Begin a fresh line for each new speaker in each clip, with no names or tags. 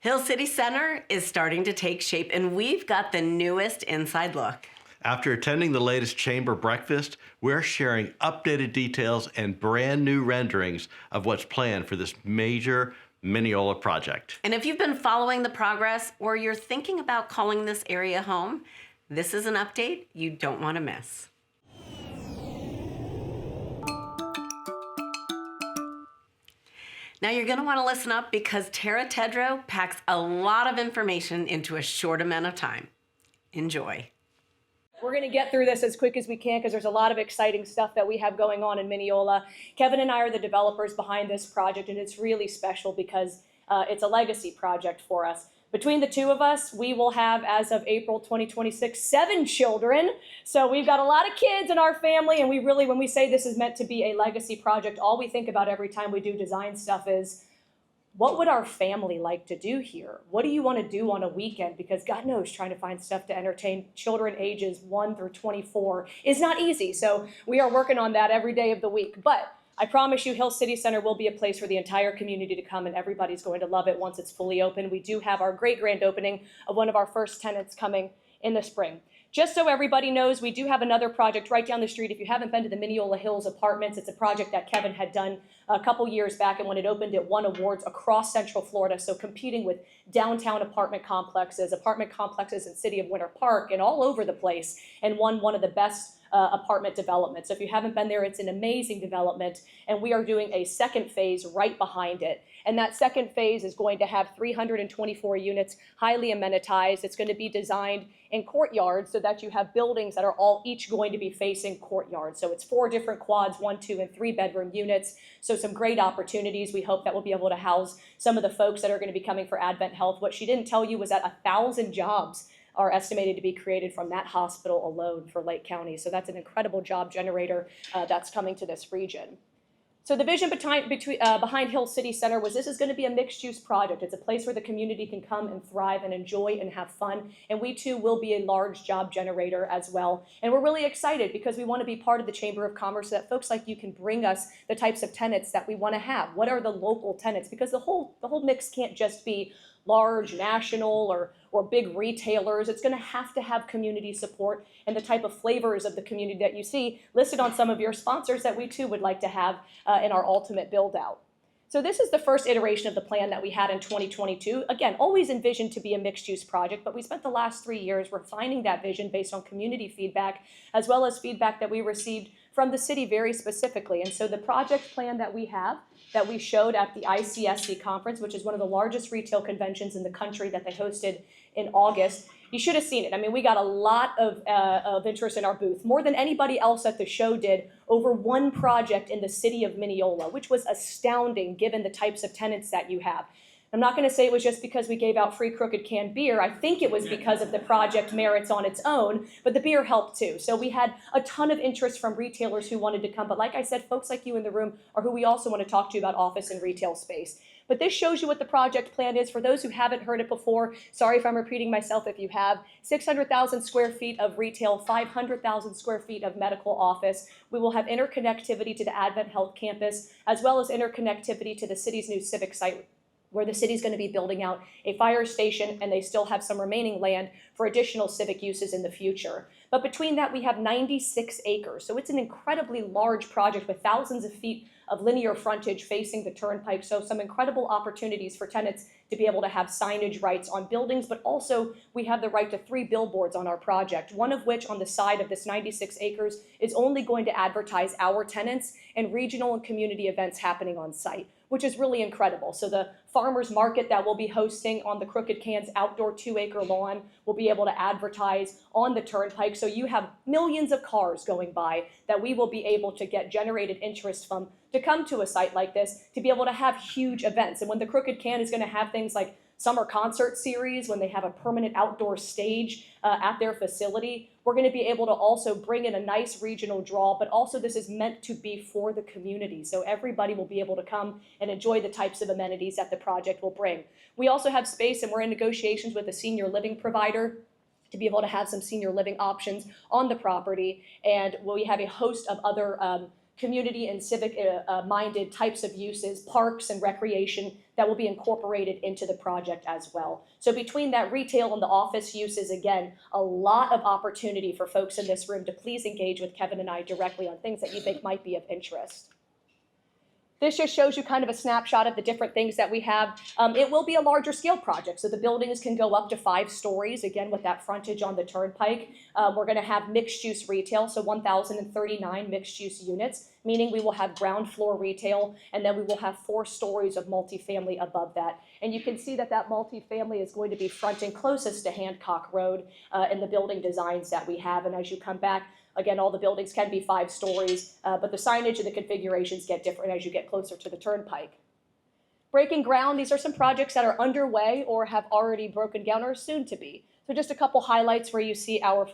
Hill City Center is starting to take shape, and we've got the newest inside look.
After attending the latest chamber breakfast, we're sharing updated details and brand new renderings of what's planned for this major Minneola project.
And if you've been following the progress or you're thinking about calling this area home, this is an update you don't want to miss. Now you're going to want to listen up because Tara Tedrow packs a lot of information into a short amount of time. Enjoy.
We're going to get through this as quick as we can because there's a lot of exciting stuff that we have going on in Minneola. Kevin and I are the developers behind this project, and it's really special because it's a legacy project for us. Between the two of us, we will have, as of April 2026, 7 children. So we've got a lot of kids in our family, and we really, when we say this is meant to be a legacy project, all we think about every time we do design stuff is, what would our family like to do here? What do you want to do on a weekend? Because God knows trying to find stuff to entertain children ages 1 through 24 is not easy. So we are working on that every day of the week. But I promise you, Hill City Center will be a place for the entire community to come, and everybody's going to love it once it's fully open. We do have our great grand opening of one of our first tenants coming in the spring. Just so everybody knows, we do have another project right down the street. If you haven't been to the Mineola Hills Apartments, it's a project that Kevin had done a couple years back, and when it opened, it won awards across Central Florida, so competing with downtown apartment complexes in City of Winter Park, and all over the place, and won one of the best apartment developments. So if you haven't been there, it's an amazing development, and we are doing a second phase right behind it. And that second phase is going to have 324 units, highly amenitized. It's going to be designed in courtyards so that you have buildings that are all each going to be facing courtyards. So it's 4 different quads, 1, 2, and 3 bedroom units. So some great opportunities. We hope that we'll be able to house some of the folks that are going to be coming for AdventHealth. What she didn't tell you was that 1,000 jobs are estimated to be created from that hospital alone for Lake County. So that's an incredible job generator that's coming to this region. So the vision behind Hill City Center was this is going to be a mixed-use project. It's a place where the community can come and thrive and enjoy and have fun. And we too will be a large job generator as well. And we're really excited because we want to be part of the Chamber of Commerce so that folks like you can bring us the types of tenants that we want to have. What are the local tenants? Because the whole mix can't just be large national or big retailers. It's going to have community support and the type of flavors of the community that you see listed on some of your sponsors that we too would like to have in our ultimate build out. So this is the first iteration of the plan that we had in 2022. Again, always envisioned to be a mixed-use project, but we spent the last 3 years refining that vision based on community feedback, as well as feedback that we received from the city very specifically. And so the project plan that we have, that we showed at the ICSC conference, which is one of the largest retail conventions in the country that they hosted in August, you should have seen it. I mean, we got a lot of interest in our booth, more than anybody else at the show did, over one project in the city of Minneola, which was astounding given the types of tenants that you have. I'm not going to say it was just because we gave out free Crooked Can beer. I think it was because of the project merits on its own, but the beer helped too. So we had a ton of interest from retailers who wanted to come. But like I said, folks like you in the room are who we also want to talk to about office and retail space. But this shows you what the project plan is. For those who haven't heard it before, sorry if I'm repeating myself if you have, 600,000 square feet of retail, 500,000 square feet of medical office. We will have interconnectivity to the AdventHealth campus, as well as interconnectivity to the city's new civic site, where the city's going to be building out a fire station, and they still have some remaining land for additional civic uses in the future. But between that, we have 96 acres. So it's an incredibly large project with thousands of feet of linear frontage facing the turnpike. So some incredible opportunities for tenants to be able to have signage rights on buildings, but also we have the right to 3 billboards on our project, one of which on the side of this 96 acres is only going to advertise our tenants and regional and community events happening on site, which is really incredible. So the farmers market that we'll be hosting on the Crooked Can's outdoor 2-acre lawn will be able to advertise on the turnpike. So you have millions of cars going by that we will be able to get generated interest from to come to a site like this, to be able to have huge events. And when the Crooked Can is going to have things like summer concert series, when they have a permanent outdoor stage at their facility, we're going to be able to also bring in a nice regional draw, but also this is meant to be for the community. So everybody will be able to come and enjoy the types of amenities that the project will bring. We also have space, and we're in negotiations with a senior living provider to be able to have some senior living options on the property. And we have a host of other community and civic minded types of uses, parks and recreation that will be incorporated into the project as well. So between that retail and the office uses, again, a lot of opportunity for folks in this room to please engage with Kevin and I directly on things that you think might be of interest. This just shows you kind of a snapshot of the different things that we have. It will be a larger scale project, so the buildings can go up to 5 stories, again, with that frontage on the turnpike. We're going to have mixed-use retail, so 1,039 mixed-use units, meaning we will have ground floor retail, and then we will have 4 stories of multifamily above that. And you can see that that multifamily is going to be fronting closest to Hancock Road in the building designs that we have. And as you come back, again, all the buildings can be 5 stories, but the signage and the configurations get different as you get closer to the turnpike. Breaking ground, these are some projects that are underway or have already broken down or soon to be. So just a couple highlights where you see our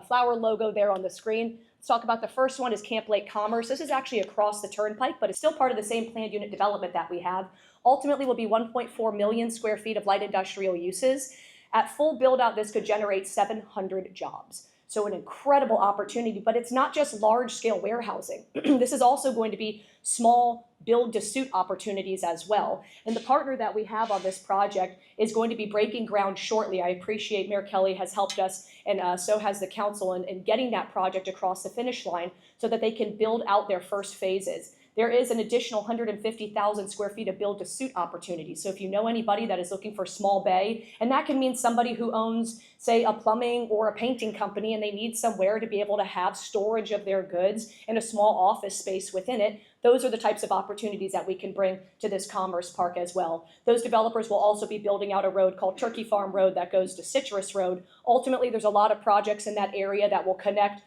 flower logo there on the screen. Let's talk about the first one is Camp Lake Commerce. This is actually across the turnpike, but it's still part of the same planned unit development that we have. Ultimately will be 1.4 million square feet of light industrial uses. At full build out, this could generate 700 jobs. So an incredible opportunity, but it's not just large-scale warehousing. This is also going to be small build-to-suit opportunities as well. And the partner that we have on this project is going to be breaking ground shortly. I appreciate Mayor Kelly has helped us, and so has the council in getting that project across the finish line so that they can build out their first phases. There is an additional 150,000 square feet of build-to-suit opportunities. So if you know anybody that is looking for small bay, and that can mean somebody who owns, say, a plumbing or a painting company, and they need somewhere to be able to have storage of their goods and a small office space within it, those are the types of opportunities that we can bring to this Commerce Park as well. Those developers will also be building out a road called Turkey Farm Road that goes to Citrus Road. Ultimately, there's a lot of projects in that area that will connect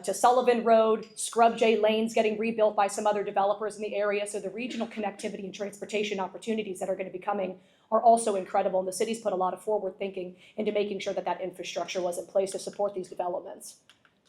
to Sullivan Road, Scrub J Lane's getting rebuilt by some other developers in the area. So the regional connectivity and transportation opportunities that are going to be coming are also incredible. And the city's put a lot of forward thinking into making sure that that infrastructure was in place to support these developments.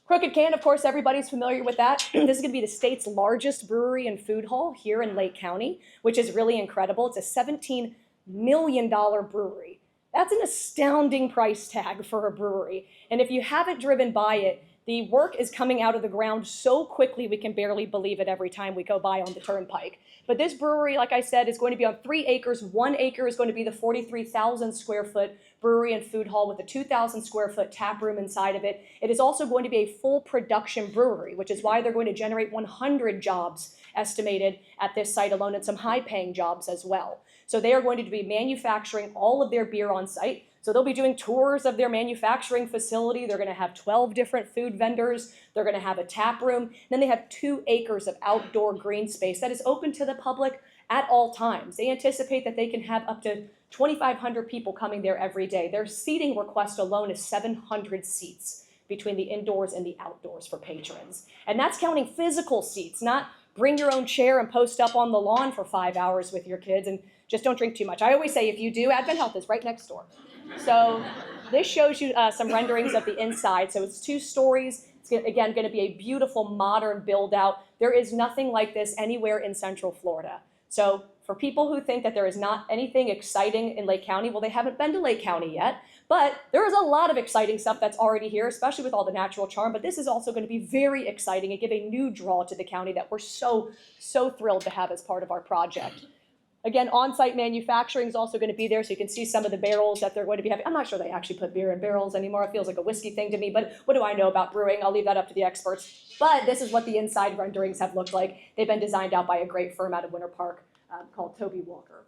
Crooked Can, of course, everybody's familiar with that. This is going to be the state's largest brewery and food hall here in Lake County, which is really incredible. It's a $17 million brewery. That's an astounding price tag for a brewery. And if you haven't driven by it, the work is coming out of the ground so quickly we can barely believe it every time we go by on the turnpike. But this brewery, like I said, is going to be on 3 acres. 1 acre is going to be the 43,000 square foot brewery and food hall with a 2,000 square foot tap room inside of it. It is also going to be a full production brewery, which is why they're going to generate 100 jobs estimated at this site alone and some high paying jobs as well. So they are going to be manufacturing all of their beer on site. So they'll be doing tours of their manufacturing facility. They're going to have 12 different food vendors. They're going to have a tap room. Then they have 2 acres of outdoor green space that is open to the public at all times. They anticipate that they can have up to 2,500 people coming there every day. Their seating request alone is 700 seats between the indoors and the outdoors for patrons. And that's counting physical seats, not bring your own chair and post up on the lawn for 5 hours with your kids and just don't drink too much. I always say if you do, AdventHealth is right next door. So this shows you some renderings of the inside. So it's 2 stories. It's, again, going to be a beautiful modern build out. There is nothing like this anywhere in Central Florida. So for people who think that there is not anything exciting in Lake County, well, they haven't been to Lake County yet. But there is a lot of exciting stuff that's already here, especially with all the natural charm. But this is also going to be very exciting and give a new draw to the county that we're so thrilled to have as part of our project. Again, on-site manufacturing is also going to be there, so you can see some of the barrels that they're going to be having. I'm not sure they actually put beer in barrels anymore. It feels like a whiskey thing to me, but what do I know about brewing? I'll leave that up to the experts. But this is what the inside renderings have looked like. They've been designed out by a great firm out of Winter Park called Toby Walker.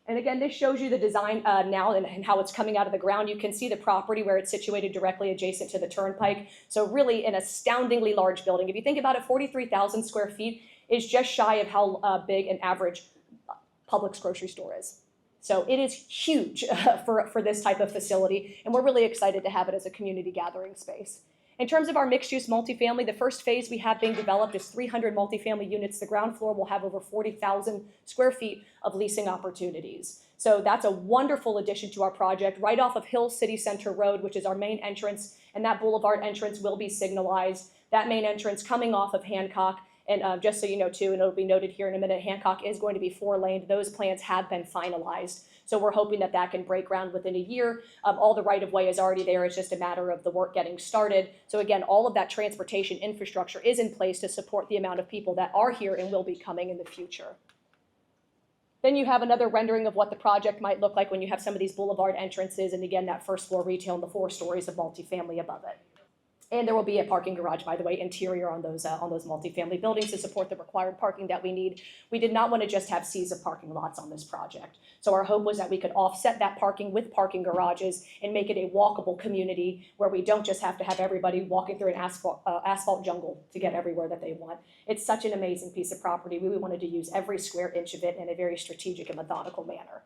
And again, this shows you the design now and how it's coming out of the ground. You can see the property where it's situated directly adjacent to the turnpike. So really an astoundingly large building. If you think about it, 43,000 square feet is just shy of how big an average Publix grocery store is. So it is huge for this type of facility, and we're really excited to have it as a community gathering space. In terms of our mixed-use multifamily, the first phase we have being developed is 300 multifamily units. The ground floor will have over 40,000 square feet of leasing opportunities. So that's a wonderful addition to our project, right off of Hill City Center Road, which is our main entrance, and that boulevard entrance will be signalized. That main entrance coming off of Hancock. And just so you know, too, and it'll be noted here in a minute, Hancock is going to be 4-laned. Those plans have been finalized. So we're hoping that that can break ground within a year. All the right-of-way is already there. It's just a matter of the work getting started. So again, all of that transportation infrastructure is in place to support the amount of people that are here and will be coming in the future. Then you have another rendering of what the project might look like when you have some of these boulevard entrances, and again, that first floor retail and the 4 stories of multifamily above it. And there will be a parking garage, by the way, interior on those multifamily buildings to support the required parking that we need. We did not want to just have seas of parking lots on this project. So our hope was that we could offset that parking with parking garages and make it a walkable community where we don't just have to have everybody walking through an asphalt jungle to get everywhere that they want. It's such an amazing piece of property. We wanted to use every square inch of it in a very strategic and methodical manner.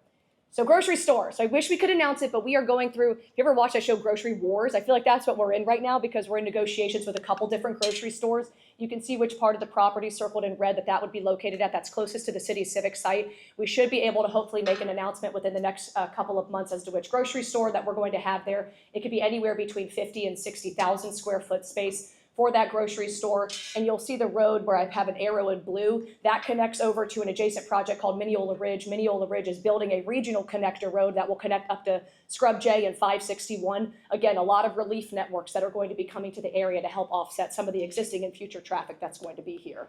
So grocery store. So I wish we could announce it, but we are going through, if you ever watch that show Grocery Wars, I feel like that's what we're in right now because we're in negotiations with a couple different grocery stores. You can see which part of the property circled in red that would be located at. That's closest to the city's civic site. We should be able to hopefully make an announcement within the next couple of months as to which grocery store that we're going to have there. It could be anywhere between 50 and 60,000 square foot space for that grocery store, and you'll see the road where I have an arrow in blue. That connects over to an adjacent project called Minneola Ridge. Minneola Ridge is building a regional connector road that will connect up to Scrub J and 561. Again, a lot of relief networks that are going to be coming to the area to help offset some of the existing and future traffic that's going to be here.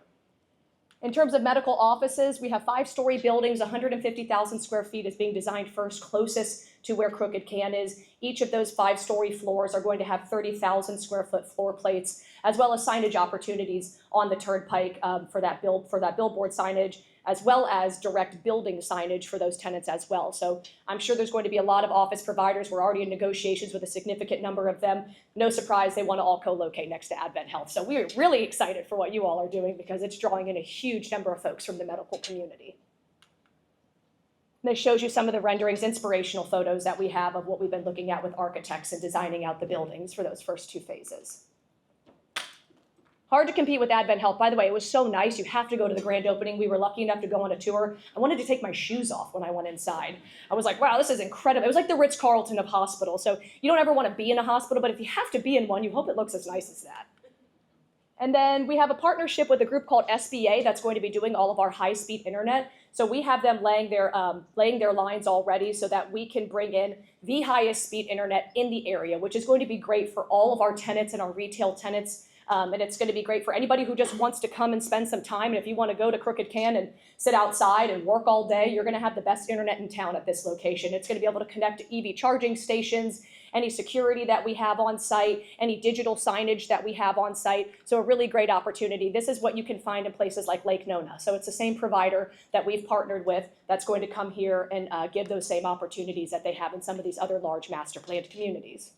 In terms of medical offices, we have 5-story buildings, 150,000 square feet is being designed first, closest to where Crooked Can is. Each of those 5-story floors are going to have 30,000 square foot floor plates, as well as signage opportunities on the turnpike for that billboard signage, as well as direct building signage for those tenants as well. So I'm sure there's going to be a lot of office providers. We're already in negotiations with a significant number of them. No surprise, they want to all co-locate next to AdventHealth. So we're really excited for what you all are doing because it's drawing in a huge number of folks from the medical community. This shows you some of the renderings, inspirational photos that we have of what we've been looking at with architects and designing out the buildings for those first 2 phases. Hard to compete with AdventHealth. By the way, it was so nice. You have to go to the grand opening. We were lucky enough to go on a tour. I wanted to take my shoes off when I went inside. I was like, wow, this is incredible. It was like the Ritz-Carlton of hospitals. So you don't ever want to be in a hospital, but if you have to be in one, you hope it looks as nice as that. And then we have a partnership with a group called SBA that's going to be doing all of our high-speed internet. So we have them laying their lines already so that we can bring in the highest speed internet in the area, which is going to be great for all of our tenants and our retail tenants. And it's going to be great for anybody who just wants to come and spend some time. And if you want to go to Crooked Can and sit outside and work all day, you're going to have the best internet in town at this location. It's going to be able to connect to EV charging stations, any security that we have on site, any digital signage that we have on site. So a really great opportunity. This is what you can find in places like Lake Nona. So it's the same provider that we've partnered with that's going to come here and give those same opportunities that they have in some of these other large master planned communities.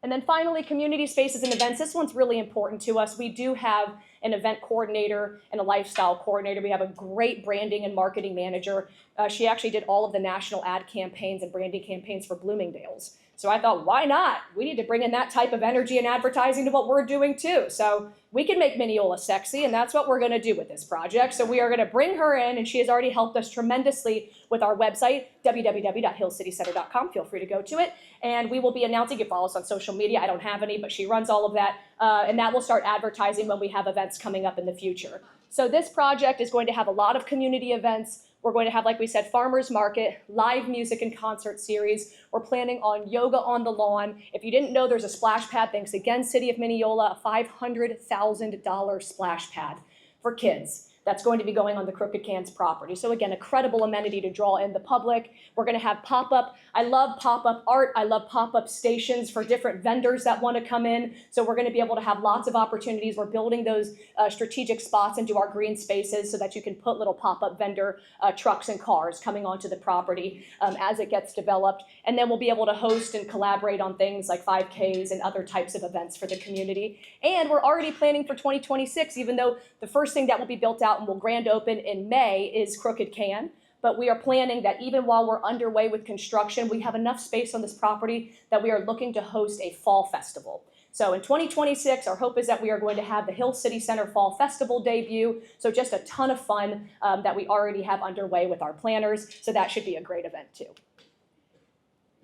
And then finally, community spaces and events. This one's really important to us. We do have an event coordinator and a lifestyle coordinator. We have a great branding and marketing manager. She actually did all of the national ad campaigns and branding campaigns for Bloomingdale's. So I thought, why not? We need to bring in that type of energy and advertising to what we're doing too. So we can make Minneola sexy, and that's what we're going to do with this project. So we are going to bring her in, and she has already helped us tremendously with our website, www.hillcitycenter.com. Feel free to go to it. And we will be announcing, you follow us on social media. I don't have any, but she runs all of that. And that will start advertising when we have events coming up in the future. So this project is going to have a lot of community events. We're going to have, like we said, farmers market, live music and concert series. We're planning on yoga on the lawn. If you didn't know, there's a splash pad. Thanks again, City of Minneola, a $500,000 splash pad for kids. That's going to be going on the Crooked Can's property. So again, a credible amenity to draw in the public. We're going to have pop-up. I love pop-up art. I love pop-up stations for different vendors that want to come in. So we're going to be able to have lots of opportunities. We're building those strategic spots into our green spaces so that you can put little pop-up vendor trucks and cars coming onto the property as it gets developed. And then we'll be able to host and collaborate on things like 5Ks and other types of events for the community. And we're already planning for 2026, even though the first thing that will be built out and will grand open in May is Crooked Can. But we are planning that even while we're underway with construction, we have enough space on this property that we are looking to host a fall festival. So in 2026, our hope is that we are going to have the Hill City Center Fall Festival debut. So just a ton of fun that we already have underway with our planners. So that should be a great event too.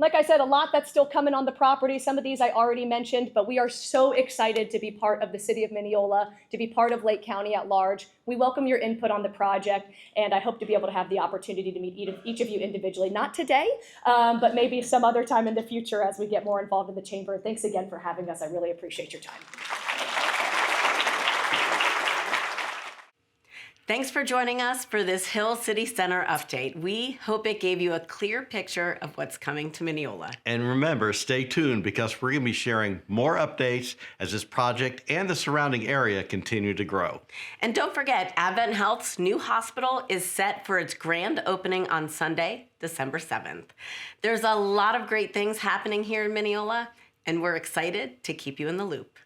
Like I said, a lot that's still coming on the property. Some of these I already mentioned, but we are so excited to be part of the City of Minneola, to be part of Lake County at large. We welcome your input on the project, and I hope to be able to have the opportunity to meet each of you individually, not today, but maybe some other time in the future as we get more involved in the chamber. Thanks again for having us. I really appreciate your time.
Thanks for joining us for this Hill City Center update. We hope it gave you a clear picture of what's coming to Minneola.
And remember, stay tuned because we're going to be sharing more updates as this project and the surrounding area continue to grow.
And don't forget, AdventHealth's new hospital is set for its grand opening on Sunday, December 7th. There's a lot of great things happening here in Minneola, and we're excited to keep you in the loop.